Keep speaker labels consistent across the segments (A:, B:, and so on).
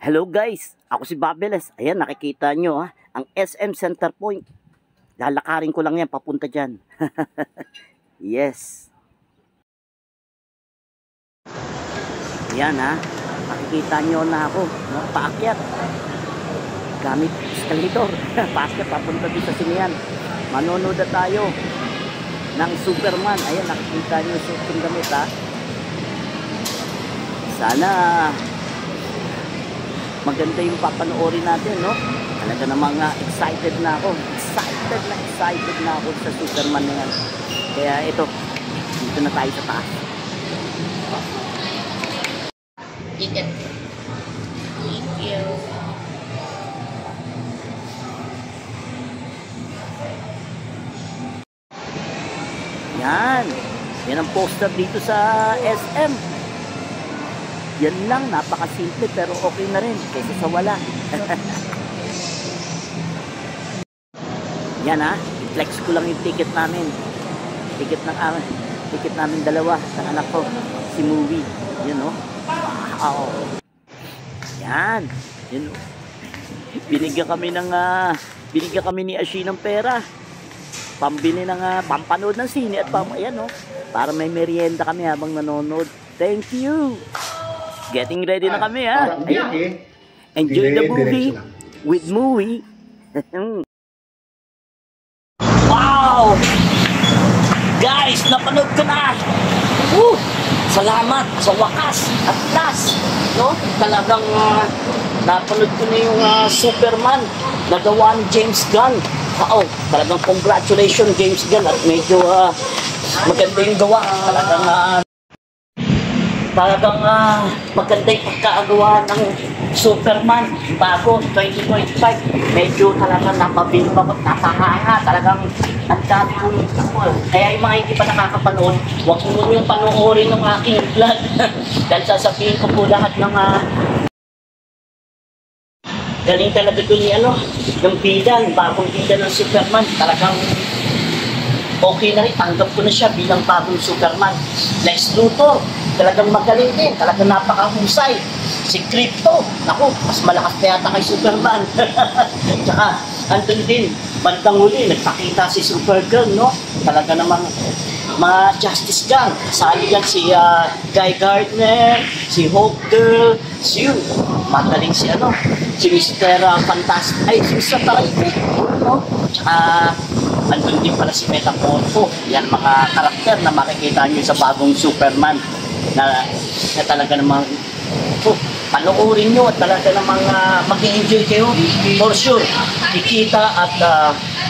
A: Hello guys, ako si Babeles. Ayan, nakikita nyo ang SM Center Point. Lalakarin ko lang yan, papunta dyan. Yes. Ayan nakikita nyo na ako, paakyat. Gamit escalator. Paakyat, papunta dito sa sinihan. Manonood na tayo ng Superman. Ayan, nakikita nyo yung gamit Sana maganda yung papanoorin natin, no? Talaga namang excited na ako. Excited na ako sa Superman na yan. Kaya ito, dito na tayo sa taas.
B: Thank you.
A: Yan. Yan ang poster dito sa SM. Yan lang, napakasimple pero okay na rin kaysa sa wala. Yan i-flex ko lang yung ticket namin. Ticket namin dalawa ng anak ko, si Movie. Yan wow. Yan. Yan binigyan kami ni Ashi ng pera. Pambili ng pampanood ng sine at ayan para may merienda kami habang nanonood. Thank you. Getting ready na kami Enjoy the movie with Movie. Wow! Guys, napanood ko na! Woo! Salamat sa wakas at last, no? Talagang napanood ko na yung Superman na gawa ni James Gunn. Wow! Talagang congratulations James Gunn at medyo maganda yung gawa. Talagang maganda yung pagkagawa ng Superman bago 2025. Medyo talagang napahanga. Talagang ang dami kong kaya yung mga hindi pa nakakapanood, huwag mo yung panoorin ng aking vlog. Dahil sasabihin ko po lahat ng galing talaga doon yung bida, yung bagong bida ng Superman. Talagang okay na rin, tanggap ko na siya bilang bagong Superman. Lex Luthor, talagang magaling din, talagang napakahusay. Si Krypto, naku, mas malakas na yata kay Superman. Tsaka, andun din, bandang huli, nagpakita si Supergirl, no? Talaga namang mga Justice Gang. Kasali yan si Guy Gardner, si Hope Girl, si magaling si Mr. Fantastic, si Mr. Fantastic, no? Tsaka, andun din pala si Metamorpho. Yan mga karakter na makikita nyo sa bagong Superman na talaga namang panoorin nyo at talaga namang mag-enjoy kayo for sure. Kikita at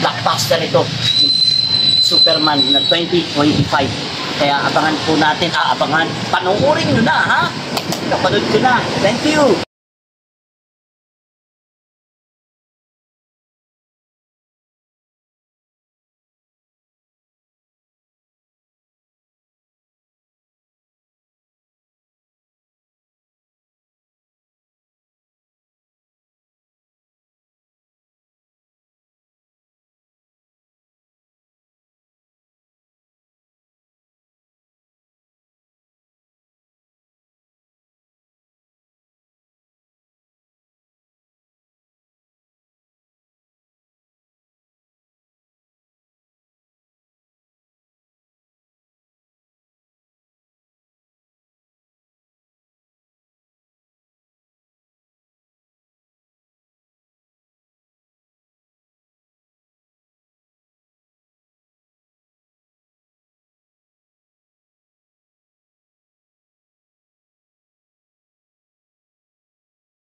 A: blockbuster ito Superman na 2025. Kaya abangan po natin, panoorin nyo na Napanood ko na. Thank you.